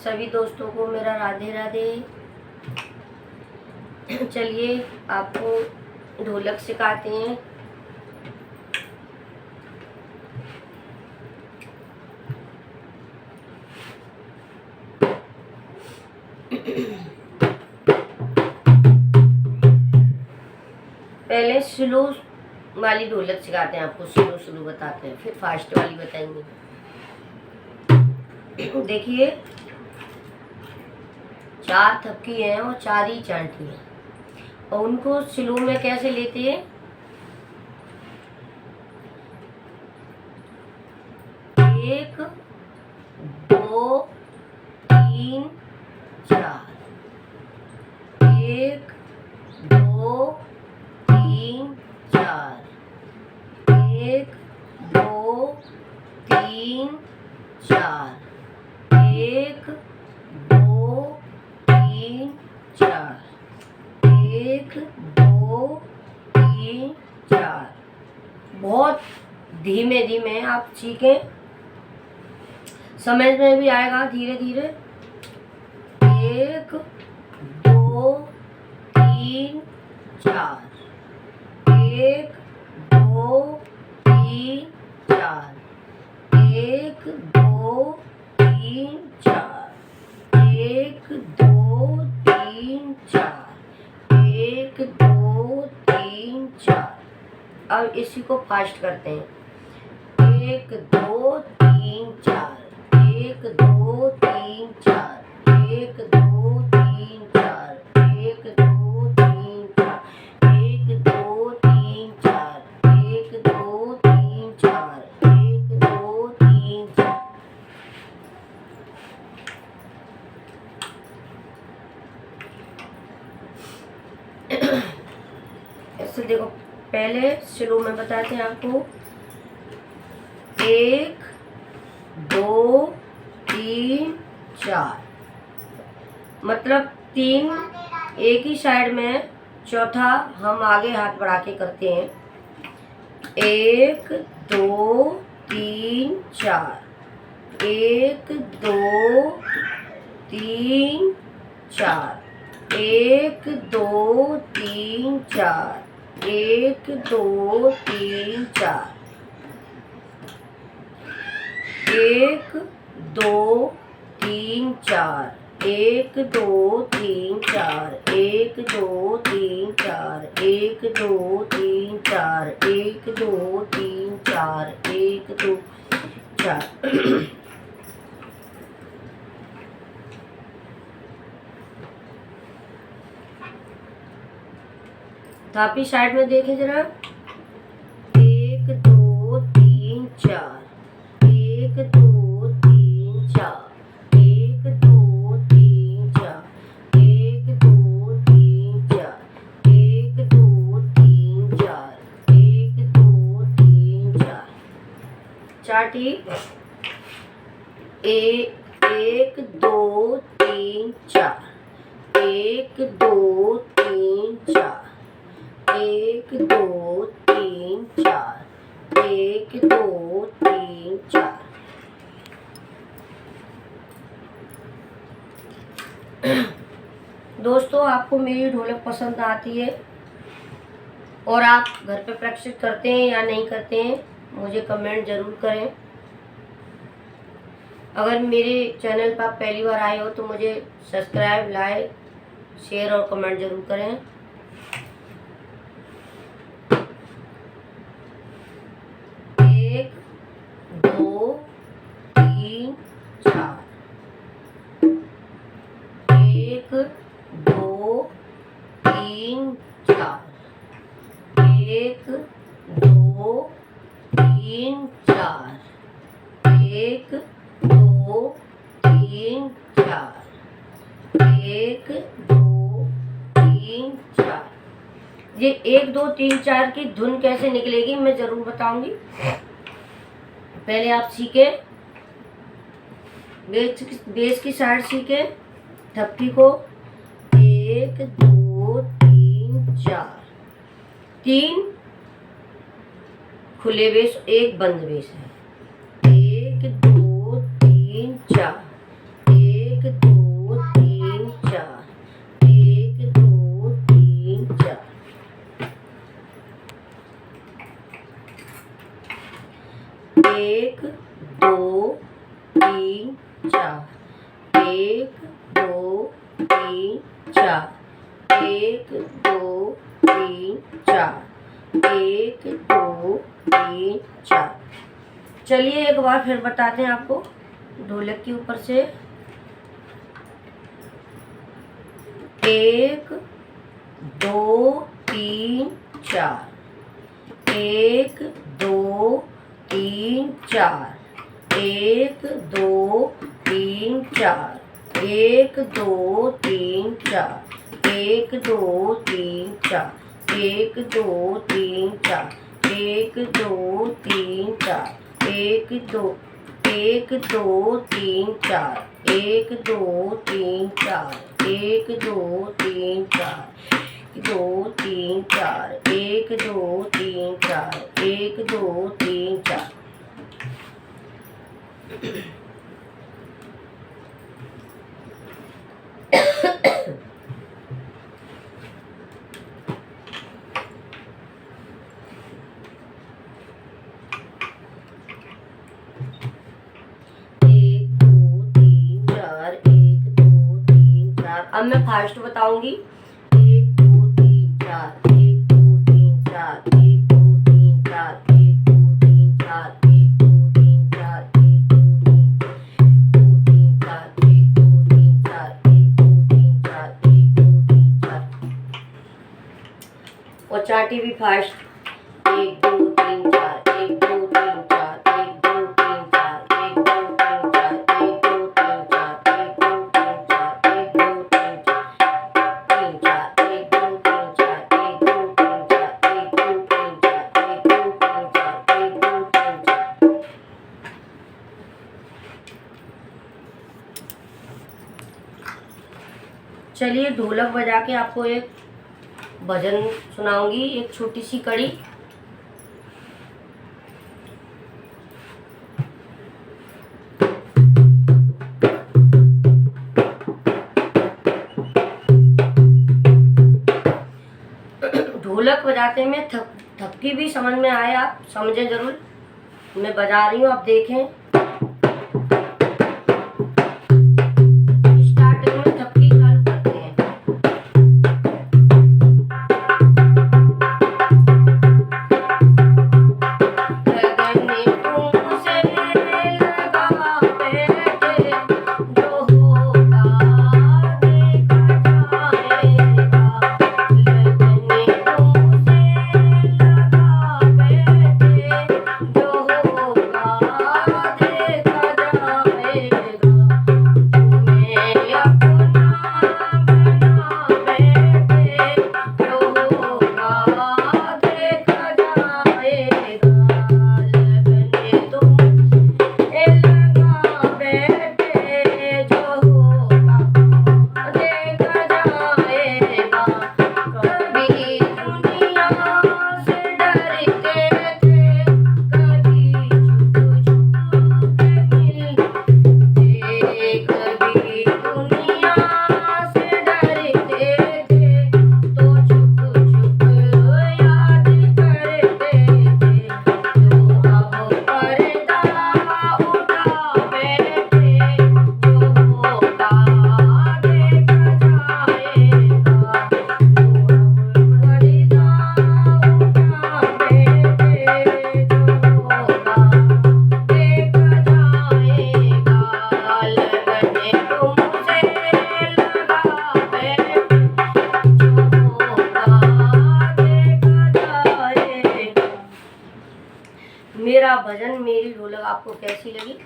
सभी दोस्तों को मेरा राधे राधे। चलिए आपको ढोलक सिखाते हैं। पहले स्लो वाली ढोलक सिखाते हैं आपको, स्लो स्लो बताते हैं, फिर फास्ट वाली बताएंगे। देखिए 4 थपकी हैं और 4 ही चांटी हैं, और उनको स्लो में कैसे लेते हैं। 1 2 3 4, 1 2 3 4, 1 2 3 4, 1 2 3 4, 1 2 3 4। बहुत धीमे धीमे आप सीखें, समझ में भी आएगा धीरे धीरे। 1 2 3 4, 1 2 3 4, 1 2 3 4, 1 2 3 4, 1 2 3 4। अब इसी को फास्ट करते हैं। 1 2 3 4, 1 2 3 4, 1 2 3 4, 1 2 3 4, 1 2 3 4, 1 2 3 4, 1 2 3 4। ऐसे देखो, पहले स्लो में बताते हैं आपको। 1 2 3 4, मतलब 3 एक ही साइड में, चौथा हम आगे हाथ बढ़ा के करते हैं। 1 2 3 4, 1 2 3 4, 1 2 3 4, 1 2 3 4, 1 2 3 4, 1 2 3 4, 1 2 3 4, 1 2 3 4, 1 2 3 4, 1 2 4। थापी साइड में देखें जरा। 1 2 3 4, 1 2 3 4, 1 2 3 4, 1 2 3 4, 1 2 3 4, 1 2 3 4। चाटी 1 2 3 4, 1 2 3 4, 1 2 3 4, 1 2 3 4। दोस्तों, आपको मेरी ढोलक पसंद आती है और आप घर पे प्रैक्टिस करते हैं या नहीं करते हैं, मुझे कमेंट ज़रूर करें। अगर मेरे चैनल पर आप पहली बार आए हो तो मुझे सब्सक्राइब, लाइक, शेयर और कमेंट ज़रूर करें। एक 2 3 4, 1 2 3 4, 1 2 3 4, 1 2 3 4, 1 2 3 4। ये 1 2 3 4 की धुन कैसे निकलेगी मैं ज़रूर बताऊंगी। पहले आप सीखे, बेस की साइड सीखे थपकी को। 1 2 3 4, 3 खुले बेस, 1 बंद बेस है। 1 2 3 4, 1 1 2 3 4, 1 2 3 4, 1 2 3 4, 1 2 3 4, 1 2 3 4, 1 2 3 4। चलिए एक बार फिर बताते हैं आपको ढोलक के ऊपर से। 1 2 3 4, 1 2 3 4, 1 2 3 4, 1 2 3 4, 1 2 3 4, 1 2 3 4, 1 2 3 4, 1 2 1 2 3 4, 1 2 3 4, 1 2 3 4, 2 3 4, 1 2 3 4, 1 2 3 4। अब मैं फास्ट बताऊंगी। 1 2 3 4, 1 2 3 4, 1 2 3 4, 1 2 3 4, 1 2 3 4, 1 2 3 4, 1 2 3 4, 1 2 3 4, 1 2 3 4। और चाटी भी फास्ट। 1 2 3 4, 1 2 3 4, 1 2 3 4, 1 2 3 4, 1 2 3 4, 1 2 3 4, 1 2 3 4, 1 2 3 4, 1 2 3 4, 1 2 3 4, 1 2 3 4, 1 2 3 4। चलिए ढोलक बजा के आपको एक भजन सुनाऊंगी, एक छोटी सी कड़ी। ढोलक बजाते में थपकी भी समझ में आए, आप समझें जरूर। मैं बजा रही हूँ, आप देखें। स्टार्टिंग में थपकी चालू करते हैं। लगने तुमसे लगा बैठे, जो होगा देखा जाएगा। लगने तुमसे लगा बैठे, जो होगा देखा जाएगा। तुम्हें अपना बना बैठे, जो होगा देखा जाएगा। लगने तुमसे लगा बैठे, जो होगा देखा जाएगा। कभी दुनिया से डरते थे, कभी छुप छुप के मिलते, कभी दुनिया से डरते थे, तो छुप छुप याद करते थे। तो अब पर्दा उठा बैठे, जो होगा देखा जाएगा। तो अब पर्दा उठा बैठे, जो होगा देखा जाएगा। लगने तुमसे लगा बैठे, जो होगा देखा जाएगा। मेरा भजन, मेरी ढोलक आपको कैसी लगी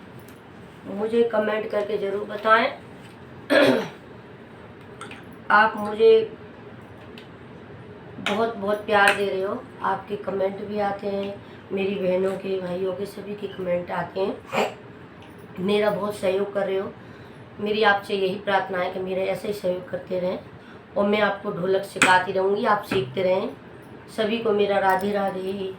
मुझे कमेंट करके ज़रूर बताएं। आप मुझे बहुत बहुत प्यार दे रहे हो, आपके कमेंट भी आते हैं, मेरी बहनों के, भाइयों के, सभी के कमेंट आते हैं। मेरा बहुत सहयोग कर रहे हो। मेरी आपसे यही प्रार्थना है कि मेरा ऐसे ही सहयोग करते रहें, और मैं आपको ढोलक सिखाती रहूँगी, आप सीखते रहें। सभी को मेरा राधे राधे।